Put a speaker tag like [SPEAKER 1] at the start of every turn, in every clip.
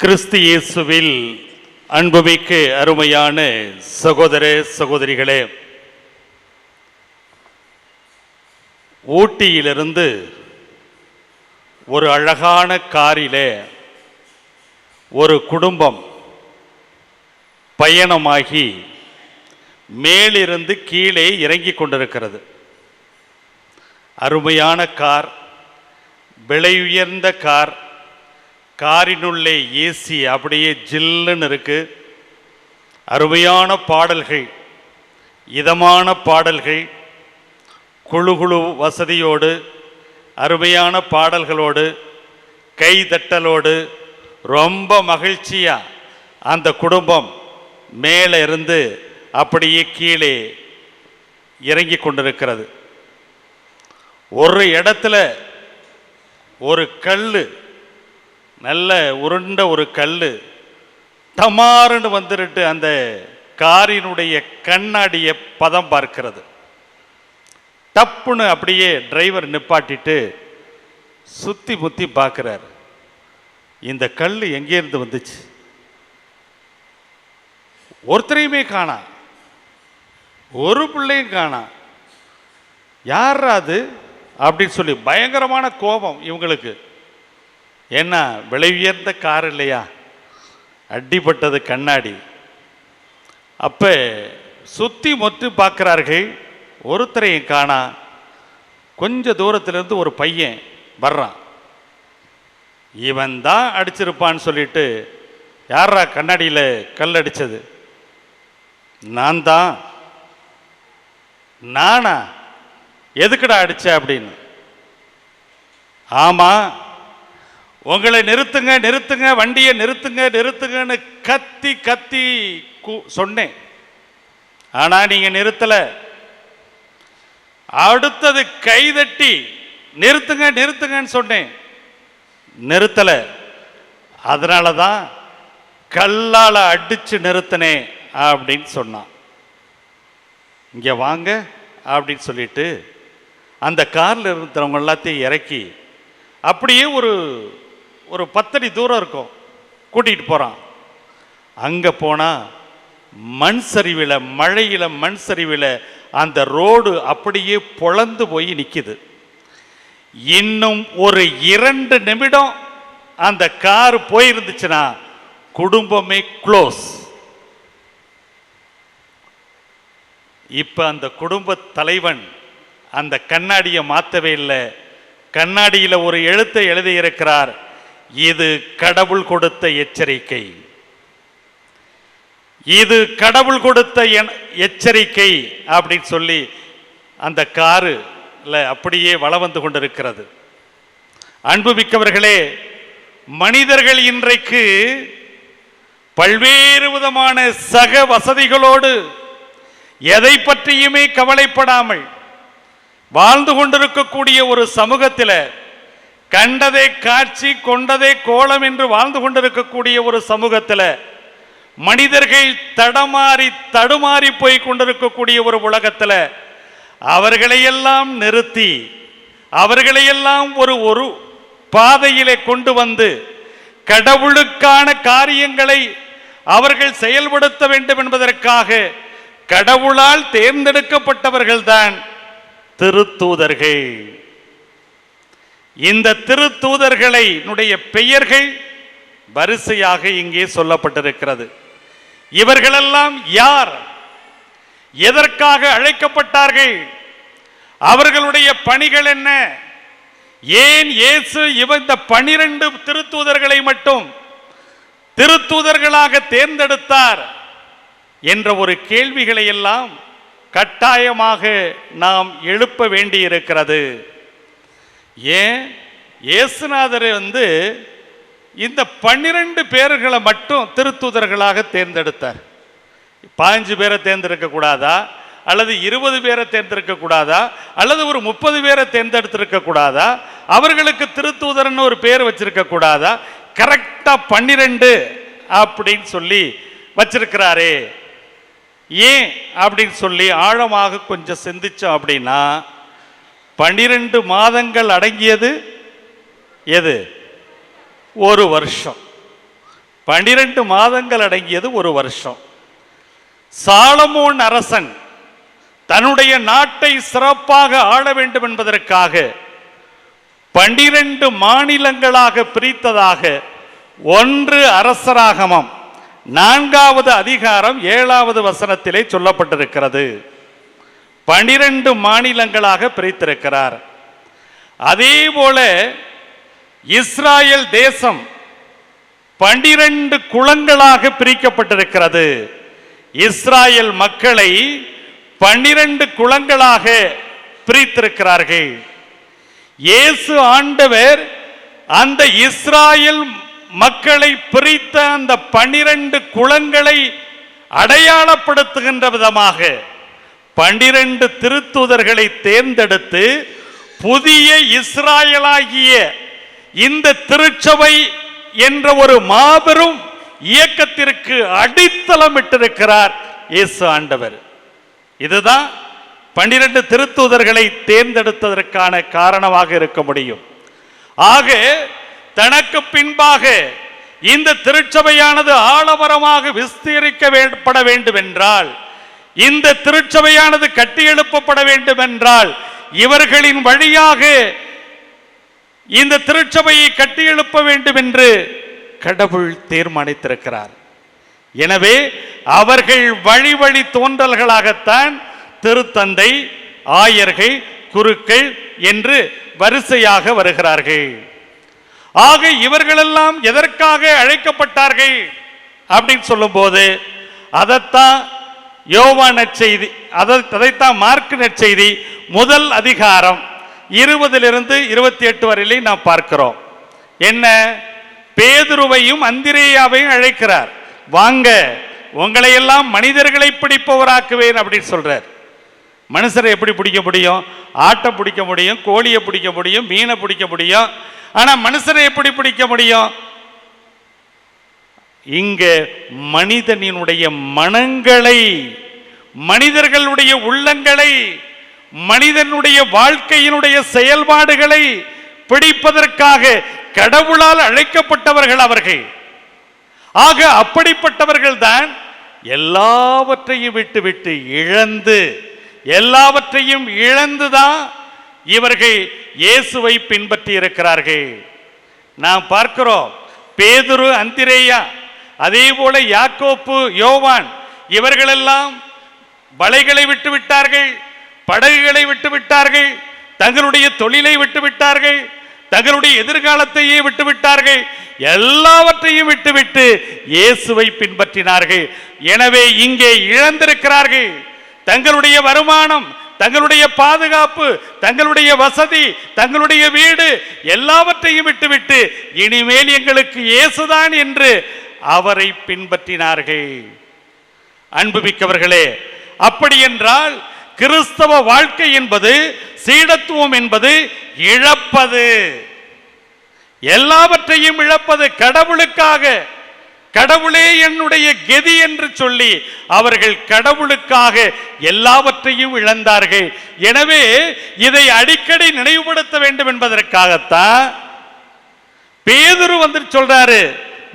[SPEAKER 1] கிறிஸ்து இயேசுவில் அன்புமிக்க அருமையான சகோதர சகோதரிகளே, ஊட்டியிலிருந்து ஒரு அழகான காரிலே ஒரு குடும்பம் பயணமாகி மேலிருந்து கீழே இறங்கிக் கொண்டிருக்கிறது. அருமையான கார், விலை உயர்ந்த கார். காரினுள்ளே ஏசி அப்படியே ஜில்லுன்னு இருக்கு. அருமையான பாடல்கள், இதமான பாடல்கள், குழு குழு வசதியோடு அருமையான பாடல்களோடு கைதட்டலோடு ரொம்ப மகிழ்ச்சியா அந்த குடும்பம் மேலே இருந்து அப்படியே கீழே இறங்கி கொண்டிருக்கிறது. ஒரு இடத்துல ஒரு கல், நல்ல உருண்ட ஒரு கல் டமாருன்னு வந்துட்டு அந்த காரினுடைய கண்ணாடியை பதம் பார்க்கிறது. டப்புன்னு அப்படியே டிரைவர் நிப்பாட்டிட்டு சுத்தி முத்தி பார்க்கிறார். இந்த கல் எங்கேருந்து வந்துச்சு? ஒருத்தரையுமே காணா, ஒரு பிள்ளையும் காணா. யார் அது அப்படின்னு சொல்லி பயங்கரமான கோபம் இவங்களுக்கு. என்ன, விலை உயர்ந்த கார் இல்லையா, அடிப்பட்டது கண்ணாடி. அப்போ சுற்றி மொத்து பார்க்குறார்கள், ஒருத்தரையும் காணா. கொஞ்ச தூரத்திலிருந்து ஒரு பையன் வர்றான். இவன் தான் அடிச்சிருப்பான்னு சொல்லிட்டு, யாரா கண்ணாடியில் கல் அடித்தது? நான் தான். நானா? எதுக்குடா அடிச்ச அப்படின்னு. ஆமாம், உங்களை நிறுத்துங்க நிறுத்துங்க, வண்டியை நிறுத்துங்க நிறுத்துங்கன்னு கத்தி கத்தி சொன்னேன். ஆனால் நீங்கள் நிறுத்தலை. அடுத்தது கைதட்டி நிறுத்துங்க நிறுத்துங்கன்னு சொன்னேன், நிறுத்தலை. அதனால தான் கல்லால் அடித்து நிறுத்தினேன் அப்படின்னு சொன்னான். இங்கே வாங்க அப்படின்னு சொல்லிட்டு அந்த காரில் இருக்கிறவங்க எல்லாத்தையும் இறக்கி அப்படியே ஒரு 10 அடி தூரம் இருக்கும் கூட்டிகிட்டு போகிறான். அங்கே போனால் மண் சரிவில், மழையில் மண் சரிவில் அந்த ரோடு அப்படியே பொளந்து போய் நிற்கிது. இன்னும் ஒரு 2 நிமிடம் அந்த கார் போயிருந்துச்சுன்னா குடும்பமே க்ளோஸ். இப்போ அந்த குடும்ப தலைவன் அந்த கண்ணாடியை மாற்றவே இல்லை. கண்ணாடியில் ஒரு எழுத்தை எழுதியிருக்கிறார், இது கடவுள் கொடுத்த எச்சரிக்கை. இது கடவுள் கொடுத்த எச்சரிக்கை அப்படின்னு சொல்லி அந்த காருல அப்படியே வலம் வந்து கொண்டிருக்கிறது. அன்புமிக்கவர்களே, மனிதர்கள் இன்றைக்கு பல்வேறு விதமான சக வசதிகளோடு எதை பற்றியுமே கவலைப்படாமல் வாழ்ந்து கொண்டிருக்கக்கூடிய ஒரு சமூகத்தில், கண்டதே காட்சி கொண்டதே கோலம் என்று வாழ்ந்து கொண்டிருக்கக்கூடிய ஒரு சமூகத்தில் மனிதர்கள் தடுமாறி போய் கொண்டிருக்கக்கூடிய ஒரு உலகத்தில் அவர்களையெல்லாம் நிறுத்தி அவர்களையெல்லாம் ஒரு பாதையிலே கொண்டு வந்து கடவுளுக்கான காரியங்களை அவர்கள் செயல்படுத்த வேண்டும் என்பதற்காக கடவுளால் தேர்ந்தெடுக்கப்பட்டவர்கள்தான் திருத்தூதர்கள். இந்த திருத்தூதர்களை பெயர்கள் வரிசையாக இங்கே சொல்லப்பட்டிருக்கிறது. இவர்களெல்லாம் யார்? எதற்காக அழைக்கப்பட்டார்கள்? அவர்களுடைய பணிகள் என்ன? ஏன் இயேசு இந்த 12 திருத்தூதர்களை மட்டும் திருத்தூதர்களாக தேர்ந்தெடுத்தார் என்ற ஒரு கேள்விகளை எல்லாம் கட்டாயமாக நாம் எழுப்ப வேண்டி இருக்கிறது. ஏன் இயேசுநாதர் இந்த 12 பேர்களை மட்டும் திருத்தூதர்களாக தேர்ந்தெடுத்தார்? 15 பேரை தேர்ந்தெடுக்க கூடாதா? அல்லது 20 பேரை தேர்ந்தெடுக்க கூடாதா? அல்லது ஒரு 30 பேரை தேர்ந்தெடுத்திருக்க கூடாதா? அவர்களுக்கு திருத்தூதர்னு ஒரு பேர் வச்சிருக்க கூடாதா? கரெக்டா 12 அப்படின்னு சொல்லி வச்சிருக்கிறாரே. ஏன் அப்படின்னு சொல்லி ஆழமாக கொஞ்சம் சிந்திச்சோம் அப்படின்னா, 12 மாதங்கள் அடங்கியது எது? ஒரு வருஷம். 12 மாதங்கள் அடங்கியது ஒரு வருஷம். சாலமோன் அரசன் தன்னுடைய நாட்டை சிறப்பாக ஆள வேண்டும் என்பதற்காக 12 மாநிலங்களாக பிரித்ததாக 1 அரசராகமம் 4வது அதிகாரம் 7வது வசனத்திலே சொல்லப்பட்டிருக்கிறது. 12 மாநிலங்களாக பிரித்திருக்கிறார். அதே போல இஸ்ராயல் தேசம் 12 குலங்களாக பிரிக்கப்பட்டிருக்கிறது. இஸ்ராயல் மக்களை 12 குலங்களாக பிரித்திருக்கிறார்கள். இயேசு ஆண்டவர் அந்த இஸ்ராயல் மக்களை பிரித்த அந்த 12 குலங்களை அடையாளப்படுத்துகின்ற விதமாக 12 திருத்தூதர்களை தேர்ந்தெடுத்து புதிய இஸ்ராயலாகிய இந்த திருச்சபை என்ற ஒரு மாபெரும் இயக்கத்திற்கு அடித்தளமிட்டிருக்கிறார் இயேசு ஆண்டவர். இதுதான் 12 திருத்தூதர்களை தேர்ந்தெடுத்ததற்கான காரணமாக இருக்க முடியும். ஆக தனக்கு பின்பாக இந்த திருச்சபையானது ஆலமரமாக விஸ்தீரிக்கப்பட வேண்டும் என்றால், இந்த திருச்சபையானது கட்டியெழுப்பப்பட வேண்டும் என்றால், இவர்களின் வழியாக இந்த திருச்சபையை கட்டியெழுப்ப வேண்டும் என்று கடவுள் தீர்மானித்திருக்கிறார். எனவே அவர்கள் வழி வழி தோன்றல்களாகத்தான் திருத்தந்தை, ஆயர்கள், குருக்கள் என்று வரிசையாக வருகிறார்கள். ஆக இவர்களெல்லாம் எதற்காக அழைக்கப்பட்டார்கள் அப்படின்னு சொல்லும் போது அதைத்தான் யோவான் நற்செய்தி, அதைத்தான் மார்க்கு நற்செய்தி 1 அதிகாரம் 20 to 28 வரையிலே நாம் பார்க்கிறோம். என்ன? பேதுருவையும் அந்திரேயாவையும் அழைக்கிறார். வாங்க, உங்களை எல்லாம் மனிதர்களை பிடிப்பவராக்குவேன் அப்படின்னு சொல்றார். மனுஷரை எப்படி பிடிக்க முடியும்? ஆட்டை பிடிக்க முடியும், கோழியை பிடிக்க முடியும், மீனை பிடிக்க முடியும். ஆனா மனுஷரை எப்படி பிடிக்க முடியும்? இங்க மனிதனினுடைய மனங்களை, மனிதர்களுடைய உள்ளங்களை, மனிதனுடைய வாழ்க்கையினுடைய செயல்பாடுகளை பிடிப்பதற்காக கடவுளால் அழைக்கப்பட்டவர்கள் அவர்கள். ஆக அப்படிப்பட்டவர்கள் தான் எல்லாவற்றையும் விட்டு இழந்து, எல்லாவற்றையும் இழந்துதான் இவர்கள் இயேசுவை பின்பற்றி இருக்கிறார்கள். நாம் பார்க்கிறோம், பேதுரு, அந்திரேயா, அதே போல யாக்கோப்பு, யோவான், இவர்களெல்லாம் வலைகளை விட்டு விட்டார்கள், படகுகளை விட்டு விட்டார்கள், தங்களுடைய தொழிலை விட்டு விட்டார்கள், தங்களுடைய எதிர்காலத்தையே விட்டுவிட்டார்கள். எல்லாவற்றையும் விட்டுவிட்டு இயேசுவை பின்பற்றினார்கள். எனவே இங்கே இழந்திருக்கிறார்கள் தங்களுடைய வருமானம், தங்களுடைய பாதுகாப்பு, தங்களுடைய வசதி, தங்களுடைய வீடு, எல்லாவற்றையும் விட்டுவிட்டு இனிமேல் எங்களுக்கு இயேசுதான் என்று அவரை பின்பற்றினார்கள். அன்புமிக்கவர்களே, அப்படி என்றால் கிறிஸ்தவ வாழ்க்கை என்பது, சீடத்துவம் என்பது இழப்பது, எல்லாவற்றையும் இழப்பது. கடவுளுக்காக, கடவுளே என்னுடைய கதி என்று சொல்லி அவர்கள் கடவுளுக்காக எல்லாவற்றையும் இழந்தார்கள். எனவே இதை அடிக்கடி நினைவுபடுத்த வேண்டும் என்பதற்காகத்தான் பேதுரு வந்து சொல்றாரு.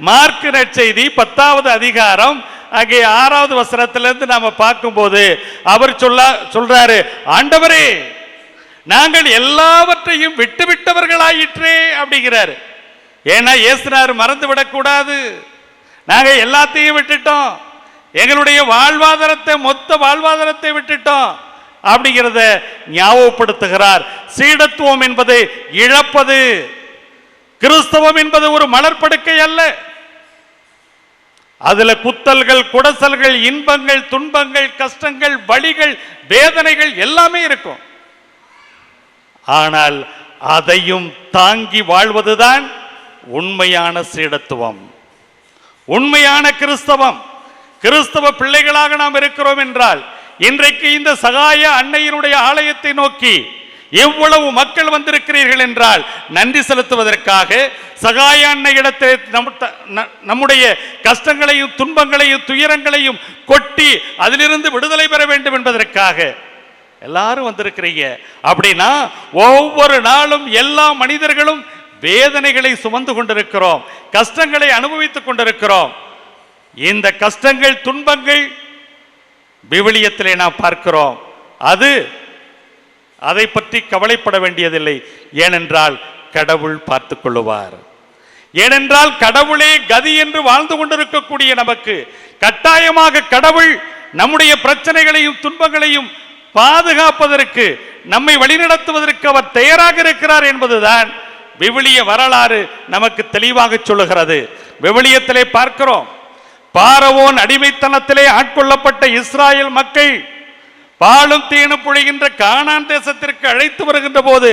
[SPEAKER 1] மார்க்கு நற்செய்தி 10வது அதிகாரம் அங்கே 6வது வசனத்திலிருந்து நாம பார்க்கும்போது அவர் சொல்றாரு, ஆண்டவரே, நாங்கள் எல்லாவற்றையும் விட்டுவிட்டவர்களாயிற்றே அப்படிங்கிறாரு. ஏன்னா இயேசுனார் மறந்து விடக்கூடாது, நாங்க எல்லாத்தையும் விட்டுட்டோம், எங்களுடைய வாழ்வாதாரத்தை, மொத்த வாழ்வாதாரத்தை விட்டுட்டோம் அப்படிங்கிறத ஞாபகப்படுத்துகிறார். சீடத்துவம் என்பது இழப்பது. கிறிஸ்தவம் என்பது ஒரு மலர்படுக்கை அல்ல. அதுல குத்தல்கள், குடசல்கள், இன்பங்கள், துன்பங்கள், கஷ்டங்கள், வலிகள், வேதனைகள் எல்லாமே இருக்கும். ஆனால் அதையும் தாங்கி வாழ்வதுதான் உண்மையான சீடத்துவம், உண்மையான கிறிஸ்தவம். கிறிஸ்தவ பிள்ளைகளாக நாம் இருக்கிறோம் என்றால் இன்றைக்கு இந்த சகாய அன்னையினுடைய ஆலயத்தை நோக்கி எவ்வளவு மக்கள் வந்திருக்கிறீர்கள் என்றால் நன்றி செலுத்துவதற்காக, சகாய அன்னையிடத்தை நம்முடைய கஷ்டங்களையும் துன்பங்களையும் துயரங்களையும் கொட்டி அதிலிருந்து விடுதலை பெற வேண்டும் என்பதற்காக எல்லாரும் வந்திருக்கிறீங்க. அப்படின்னா ஒவ்வொரு நாளும் எல்லா மனிதர்களும் வேதனைகளை சுமந்து கொண்டிருக்கிறோம், கஷ்டங்களை அனுபவித்துக் கொண்டிருக்கிறோம். இந்த கஷ்டங்கள், துன்பங்கள் விவிலியத்திலே நாம் பார்க்கிறோம். அதை பற்றி கவலைப்பட வேண்டியதில்லை. ஏனென்றால் கடவுள் பார்த்துக் கொள்ளுவார். ஏனென்றால் கடவுளே கதி என்று வாழ்ந்து கொண்டிருக்கக்கூடிய நமக்கு கட்டாயமாக கடவுள் நம்முடைய பிரச்சனைகளையும் துன்பங்களையும் பாதுகாப்பதற்கு, நம்மை வழிநடத்துவதற்கு அவர் தயாராக இருக்கிறார் என்பதுதான் விவிலிய வரலாறு நமக்கு தெளிவாக சொல்லுகிறது. விவிலியத்திலே பார்க்கிறோம், பார்வோன் அடிமைத்தனத்திலே ஆட்கொள்ளப்பட்ட இஸ்ராயேல் மக்கள் பாலும் தேனும் பொழிகின்ற கானான் தேசத்திற்கு அழைத்து வருகின்ற போது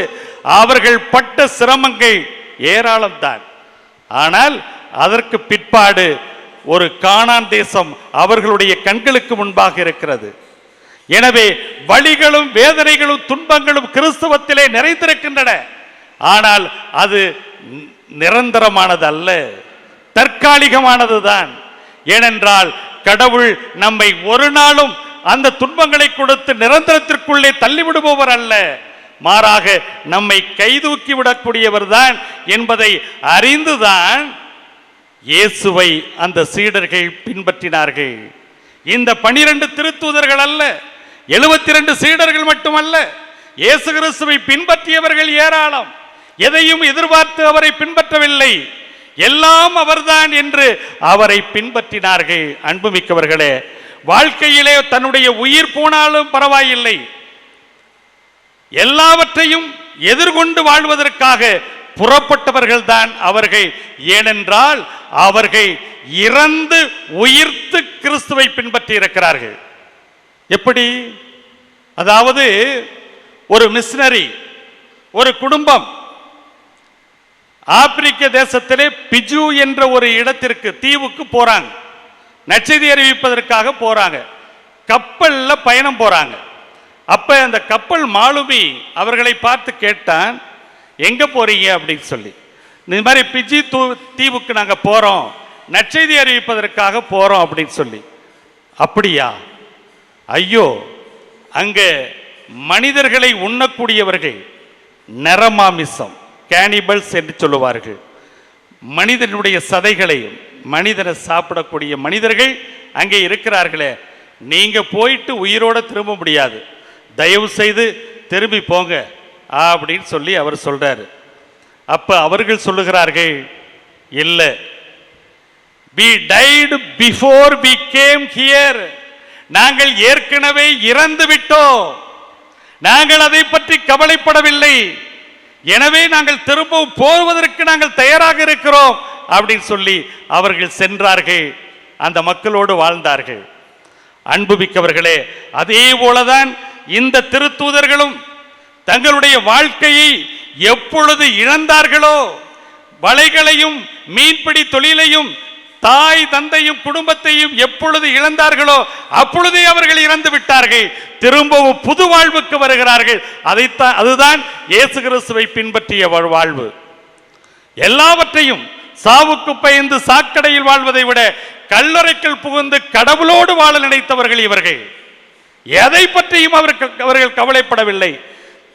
[SPEAKER 1] அவர்கள் பட்ட சிரமங்கள் ஏராளம் தான். ஆனால் அதற்கு பிற்பாடு ஒரு கானான் தேசம் அவர்களுடைய கண்களுக்கு முன்பாக இருக்கிறது. எனவே வலிகளும் வேதனைகளும் துன்பங்களும் கிறிஸ்தவத்திலே நிறைந்திருக்கின்றன. ஆனால் அது நிரந்தரமானது அல்ல, தற்காலிகமானதுதான். ஏனென்றால் கடவுள் நம்மை ஒரு நாளும் அந்த துன்பங்களை கொடுத்து நிரந்தரத்திற்குள்ளே தள்ளிவிடுபவர் அல்ல, மாறாக நம்மை கைதூக்கி விடக்கூடியவர் தான் என்பதை அறிந்துதான் இயேசுவை அந்த சீடர்கள் பின்பற்றினார்கள். இந்த 12 திருத்தூதர்கள் அல்ல, 72 சீடர்கள் மட்டுமல்ல, இயேசு கிறிஸ்துவை பின்பற்றியவர்கள் ஏராளம். எதையும் எதிர்பார்த்து அவரை பின்பற்றவில்லை, எல்லாம் அவர்தான் என்று அவரை பின்பற்றினார்கள். அன்புமிக்கவர்களே, வாழ்க்கையிலே தன்னுடைய உயிர் போனாலும் பரவாயில்லை, எல்லாவற்றையும் எதிர்கொண்டு வாழ்வதற்காக புறப்பட்டவர்கள் தான் அவர்கள். ஏனென்றால் அவர்கள் இறந்து உயிர்த்து கிறிஸ்துவை பின்பற்றி இருக்கிறார்கள். எப்படி? அதாவது ஒரு மிஷனரி, ஒரு குடும்பம் ஆப்பிரிக்க தேசத்திலே பிஜு என்ற ஒரு இடத்திற்கு, தீவுக்கு போறாங்க. நற்செய்தி அறிவிப்பதற்காக போறாங்க. கப்பல்ல பயணம் போறாங்க. அப்ப அந்த கப்பல் மாலுமி அவர்களை பார்த்து கேட்டான், எங்க போறீங்க அப்படின்னு சொல்லி. இந்த மாதிரி பிஜி தீவுக்கு நாங்க போறோம், நற்செய்தி அறிவிப்பதற்காக போறோம் அப்படின்னு சொல்லி. அப்படியா? ஐயோ, அங்க மனிதர்களை உண்ணக்கூடியவர்கள், நரமாமிசம், கேனிபல்ஸ் என்று சொல்லுவார்கள். மனிதனுடைய சதைகளையும் மனிதனை சாப்பிடக்கூடிய மனிதர்கள் அங்கே இருக்கிறார்களே, நீங்க போயிட்டு உயிரோட திரும்ப முடியாது, தயவு செய்து திரும்பி போங்க அப்படின்னு சொல்லி அவர் சொல்றாரு. அப்ப அவர்கள் சொல்லுகிறார்கள், இல்ல, we died before we came here, நாங்கள் ஏற்கனவே இறந்து விட்டோம், நாங்கள் அதை பற்றி கவலைப்படவில்லை, எனவே நாங்கள் திரும்பவும் போவதற்கு நாங்கள் தயாராக இருக்கிறோம் அப்படின்னு சொல்லி அவர்கள் சென்றார்கள், அந்த மக்களோடு வாழ்ந்தார்கள். அன்புமிக்கவர்களே, அதே போலதான் இந்த திருத்தூதர்களும் தங்களுடைய வாழ்க்கையை எப்பொழுது இழந்தார்களோ, வலைகளையும் மீன்பிடி தொழிலையும் தாய் தந்தையும் குடும்பத்தையும் எப்பொழுது இழந்தார்களோ அப்பொழுதே அவர்கள் இறந்து விட்டார்கள். திரும்பவும் புது வாழ்வுக்கு வருகிறார்கள். அதுதான் இயேசு கிறிஸ்துவை பின்பற்றிய வாழ்வு. எல்லாவற்றையும் சாவுக்கு பயந்து சாக்கடையில் வாழ்வதை விட கல்லறைக்குள் புகுந்து கடவுளோடு வாழ நினைத்தவர்கள் இவர்கள். எதை பற்றியும் அவர்கள் கவலைப்படவில்லை.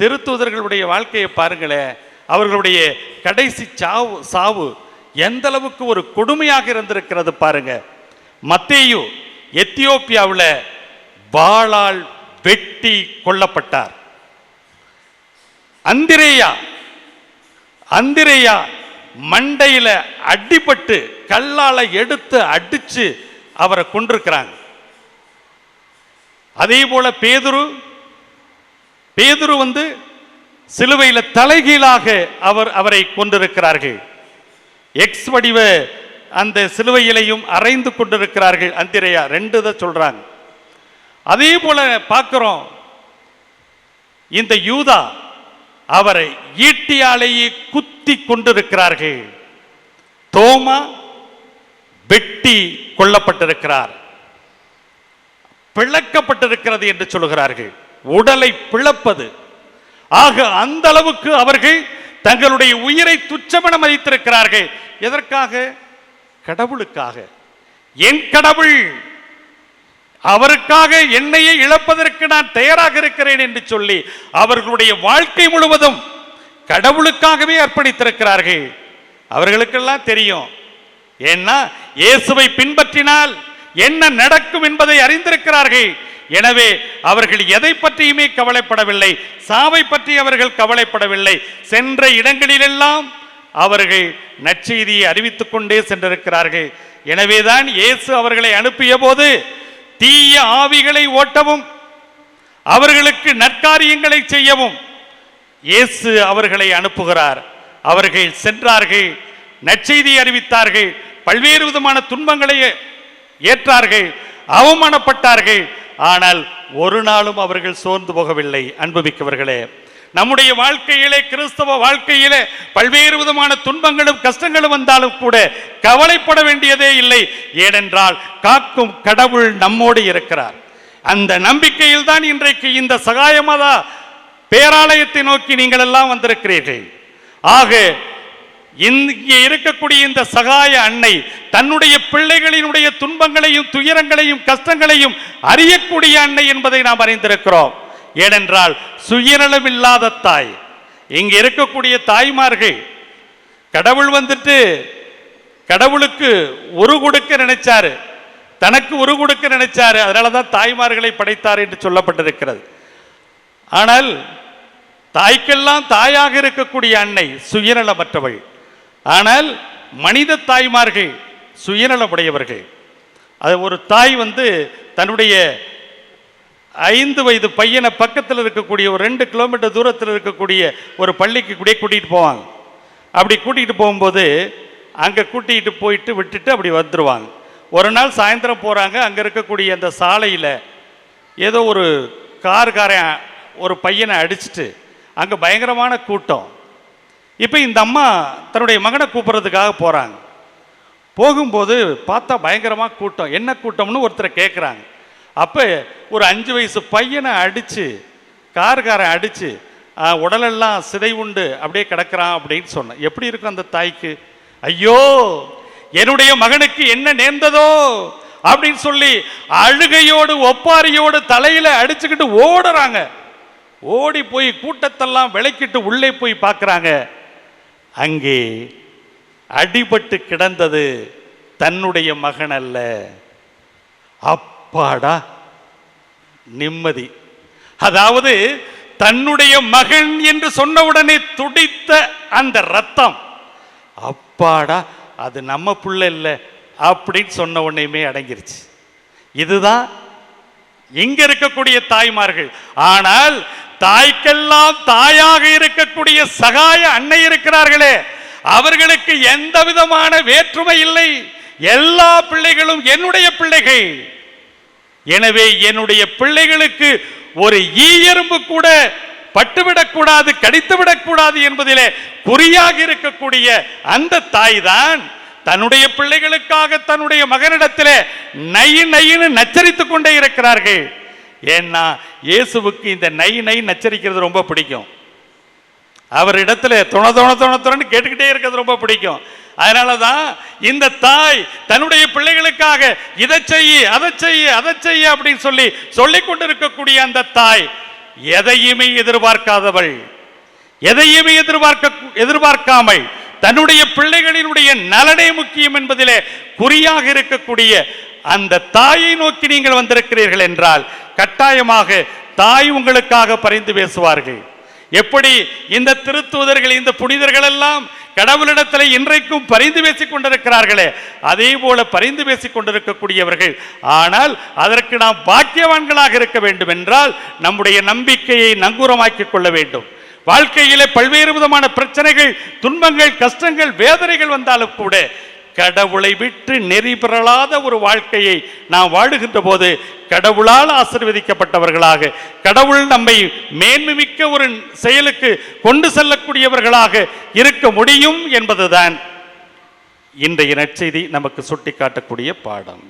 [SPEAKER 1] திருத்தூதர்களுடைய வாழ்க்கையை பாருங்களேன், அவர்களுடைய கடைசி சாவு எந்த அளவுக்கு ஒரு கொடுமையாக இருந்திருக்கிறது பாருங்க. மத்தேயு எத்தியோப்பியாவில் வாளால் வெட்டி கொல்லப்பட்டார். அந்திரேயா மண்டையில அடிபட்டு கல்லால எடுத்து அடிச்சு அவரை கொண்டிருக்கிறாங்க. அதே போல பேதுரு சிலுவையில தலைகீழாக அவரை கொண்டிருக்கிறார்கள். எக்ஸ் வடிவ அந்த சிலுவையிலையும் அரைந்து கொண்டிருக்கிறார்கள். அந்திரேயா 2 சொல்றாங்க. அதே போல பார்க்கிறோம், இந்த யூதா அவரை ஈட்டியாலேயே குத்தி கொண்டிருக்கிறார்கள். தோமா வெட்டி கொல்லப்பட்டிருக்கிறார், பிளக்கப்பட்டிருக்கிறது என்று சொல்கிறார்கள். உடலை பிளப்பது. ஆக அந்த அளவுக்கு அவர்கள் தங்களுடைய உயிரை துச்சமென மதித்திருக்கிறார்கள். எதற்காக? கடவுளுக்காக. என் கடவுள், அவருக்காக என்னையே இழப்பதற்கு நான் தயாராக இருக்கிறேன் என்று சொல்லி அவர்களுடைய வாழ்க்கை முழுவதும் கடவுளுக்காகவே அர்ப்பணித்திருக்கிறார்கள். அவர்களுக்கெல்லாம் தெரியும். ஏன்னா இயேசுவை பின்பற்றினால் என்ன நடக்கும் என்பதை அறிந்திருக்கிறார்கள். எனவே அவர்கள் எதை பற்றியுமே கவலைப்படவில்லை, சாவை பற்றி அவர்கள் கவலைப்படவில்லை. சென்ற இடங்களிலெல்லாம் அவர்கள் நற்செய்தியை அறிவித்துக் கொண்டே சென்றிருக்கிறார்கள். எனவேதான் இயேசு அவர்களை அனுப்பிய போது தீய ஆவிகளை ஓட்டவும் அவர்களுக்கு நற்காரியங்களை செய்யவும் இயேசு அவர்களை அனுப்புகிறார். அவர்கள் சென்றார்கள், நற்செய்தி அறிவித்தார்கள், பல்வேறு விதமான துன்பங்களை ஏற்றார்கள், அவமானப்பட்டார்கள். ஆனால் ஒரு நாளும் அவர்கள் சோர்ந்து போகவில்லை. அன்புமிக்கவர்களே, நம்முடைய வாழ்க்கையிலே, கிறிஸ்தவ வாழ்க்கையிலே பல்வேறு விதமான துன்பங்களும் கஷ்டங்களும் வந்தாலும் கூட கவலைப்பட வேண்டியதே இல்லை. ஏனென்றால் காக்கும் கடவுள் நம்மோடு இருக்கிறார். அந்த நம்பிக்கையில் தான் இன்றைக்கு இந்த சகாயமாதா பேராலயத்தை நோக்கி நீங்கள் எல்லாம் வந்திருக்கிறீர்கள். ஆக இங்கே இருக்கக்கூடிய இந்த சகாய அன்னை தன்னுடைய பிள்ளைகளினுடைய துன்பங்களையும் துயரங்களையும் கஷ்டங்களையும் அறியக்கூடிய அன்னை என்பதை நாம் அறிந்திருக்கிறோம். ஏனென்றால் சுயநலமில்லாத தாய். இங்க இருக்கக்கூடிய தாய்மார்கள், கடவுள் வந்துட்டு கடவுளுக்கு ஒரு கொடுக்க நினைச்சாரு, தனக்கு ஒரு கொடுக்க நினைச்சாரு, அதனாலதான் தாய்மார்களை படைத்தார் என்று சொல்லப்பட்டிருக்கிறது. ஆனால் தாய்க்கெல்லாம் தாயாக இருக்கக்கூடிய அன்னை சுயநலமற்றவள். ஆனால் மனித தாய்மார்கள் சுயநலமுடையவர்கள். அது ஒரு தாய் தன்னுடைய 5 வயது பையனை பக்கத்தில் இருக்கக்கூடிய ஒரு 2 கிலோமீட்டர் தூரத்தில் இருக்கக்கூடிய ஒரு பள்ளிக்கு கூட்டிகிட்டு போவாங்க. அப்படி கூட்டிகிட்டு போகும்போது அங்கே கூட்டிகிட்டு போயிட்டு விட்டுட்டு அப்படி வந்துடுவாங்க. ஒரு நாள் சாயந்தரம் போகிறாங்க, அங்கே இருக்கக்கூடிய அந்த சாலையில் ஏதோ ஒரு காரன் ஒரு பையனை அடிச்சுட்டு அங்கே பயங்கரமான கூட்டம். இப்போ இந்த அம்மா தன்னுடைய மகனை கூப்பிட்றதுக்காக போகிறாங்க. போகும்போது பார்த்தா பயங்கரமாக கூட்டம். என்ன கூட்டம்னு ஒருத்தரை கேட்குறாங்க. அப்போ ஒரு 5 வயசு பையனை அடித்து, காரன் அடித்து உடலெல்லாம் சிதை உண்டு அப்படியே கிடக்கிறான் அப்படின்னு சொன்னேன். எப்படி இருக்கும் அந்த தாய்க்கு? ஐயோ, என்னுடைய மகனுக்கு என்ன நேர்ந்ததோ அப்படின்னு சொல்லி அழுகையோடு ஒப்பாரியோடு தலையில அடிச்சுக்கிட்டு ஓடுறாங்க. ஓடி போய் கூட்டத்தெல்லாம் விளக்கிட்டு உள்ளே போய் பார்க்குறாங்க. அங்கே அடிபட்டு கிடந்தது தன்னுடைய மகன் அல்ல. அப்பாடா, நிம்மதி. அதாவது தன்னுடைய மகன் என்று சொன்னவுடனே துடித்த அந்த ரத்தம், அப்பாடா அது நம்ம பிள்ளை இல்லை அப்படின்னு சொன்ன உடனேயுமே அடங்கிருச்சு. இதுதான் இங்க இருக்கக்கூடிய தாய்மார்கள். ஆனால் தாய்க்கெல்லாம் தாயாக இருக்கக்கூடிய சகாய அன்னை இருக்கிறார்களே, அவர்களுக்கு எந்த விதமான வேற்றுமை இல்லை. எல்லா பிள்ளைகளும் என்னுடைய பிள்ளைகள். எனவே என்னுடைய பிள்ளைகளுக்கு ஒரு ஈ எறும்பு கூட பட்டுவிடக்கூடாது, கடித்துவிடக்கூடாது என்பதிலே குறியாக இருக்கக்கூடிய அந்த தாய் தான் தன்னுடைய பிள்ளைகளுக்காக தன்னுடைய மகனிடத்திலே நையின்னு நச்சரித்துக் கொண்டே இருக்கிறார்கள். ஏன்னா இயேசுவுக்கு இந்த நை நச்சரிக்கிறது ரொம்ப பிடிக்கும். அவரிடத்துல தொண கேட்டுக்கிட்டே இருக்கிறது ரொம்ப பிடிக்கும். அதனாலதான் இந்த தாய் தன்னுடைய பிள்ளைகளுக்காக இதை செய்ய அதை செய்ய அதை செய்ய அப்படின்னு சொல்லிக் கொண்டிருக்கக்கூடிய அந்த தாய் எதையுமே எதிர்பார்க்காதவள், எதையுமே எதிர்பார்க்காமல் தன்னுடைய பிள்ளைகளினுடைய நலனே முக்கியம் என்பதிலே குறியாக இருக்கக்கூடிய அந்த தாயை நோக்கி நீங்கள் வந்திருக்கிறீர்கள் என்றால் கட்டாயமாக தாய் உங்களுக்காக பரிந்து பேசுவார்கள். எப்படி இந்த திருத்தூதர்கள், இந்த புனிதர்கள் எல்லாம் கடவுளிடத்தில் இன்றைக்கும் பரிந்து பேசிக் கொண்டிருக்கிறார்களே, அதே போல பரிந்து பேசிக் கொண்டிருக்கக்கூடியவர்கள். ஆனால் அதற்கு நாம் பாக்கியவான்களாக இருக்க வேண்டும் என்றால் நம்முடைய நம்பிக்கையை நங்கூரமாக்கிக் கொள்ள வேண்டும். வாழ்க்கையிலே பல்வேறு விதமான பிரச்சனைகள், துன்பங்கள், கஷ்டங்கள், வேதனைகள் வந்தாலும் கூட கடவுளை விட்டு நெறி பெறலாத ஒரு வாழ்க்கையை நாம் வாழுகின்ற போது கடவுளால் ஆசீர்வதிக்கப்பட்டவர்களாக, கடவுள் நம்மை மேன்மைமிக்க ஒரு செயலுக்கு கொண்டு செல்லக்கூடியவர்களாக இருக்க முடியும் என்பதுதான் இன்றைய நற்செய்தி நமக்கு சுட்டிக்காட்டக்கூடிய பாடம்.